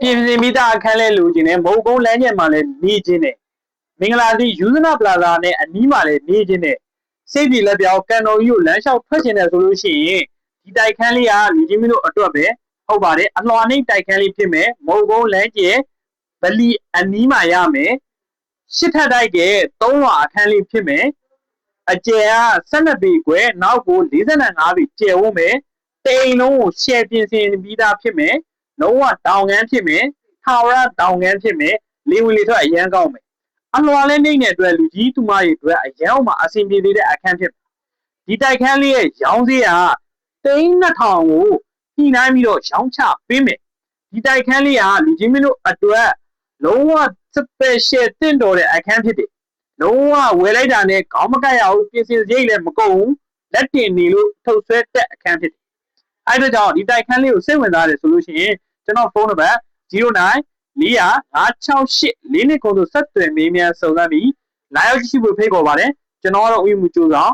ပြင်ဆင်မိသားအခန်းလဲလိုချင်တယ်မုံကုန်းလမ်းကျင်မှာလဲနေချင်းတယ်မင်္ဂလာစီယူဇနာပလာဇာနဲ့အနီးမှာလဲနေချင်းတယ်စိတ်ပြေလက်ပြောင်းကန်တော်ကြီးကိုလမ်းလျှောက်ထွက်ချင်တယ်ဆိုလို့ရှိရင်ဒီတိုက်ခန်းလေးကလူချင်းမင်းတို့အတွက်ပဲဟုတ်ပါတယ်အလွှာနှိမ့်တိုက်ခန်းလေးဖြစ်မယ်မုံကုန်းလမ်းကျင်ဗလီအနီးမှာရမယ်ရှစ်ထပ်တိုက်က3လွှာအခန်းလေးဖြစ်မယ်အကျယ်က12ပေခွဲနောက်ကို45ပေကျယ်ဝန်းမယ်တိမ်လုံးကိုရှယ်ပြင်ဆင်ပြီးသားဖြစ်မယ်လုံးဝတောင်ကန်းဖြစ်မယ်ထာဝရတောင်ကန်းဖြစ်မယ်လေဝင်လေထွက်အရန်ကောင်းမယ်အလွှာလဲနှိမ့်တဲ့အတွက်လူကြီးသူမတွေအတွက်အရန်မှာအဆင်ပြေသေးတဲ့အခန်းဖြစ်ဒီတိုက်ခန်းလေးရဲ့ရောင်းစည်းက3,200ကိုညှိနှိုင်းပြီးတော့ရောင်းချပေးမယ်ဒီတိုက်ခန်းလေးကလူကြီးမင်းတို့အတွက်လုံးဝ special တင့်တော်တဲ့အခန်းဖြစ်တယ်လုံးဝဝယ်လိုက်တာနဲ့ခေါင်းမကိုက်ရဘူးပြင်ဆင်စရိတ်လည်းမကုန်ဘူးလက်တင်နေလို့ထုတ်ဆွဲတဲ့အခန်းဖြစ်တယ်အဲ့ဒါကြောင့်ဒီတိုက်ခန်းလေးကိုစိတ်ဝင်စားတယ်ဆိုလို့ရှိရင်ကျွန်တော်ဖုန်းနံပါတ်09-400-568-429တို့ဆက်သွယ်မေးမြန်းစုံစမ်းပြီးလာရောက်ကြည့်ဖို့ဖိတ်ခေါ်ပါတယ်ကျွန်တော်ကတော့ဥယျာဉ်မှုကြိုးဆောင်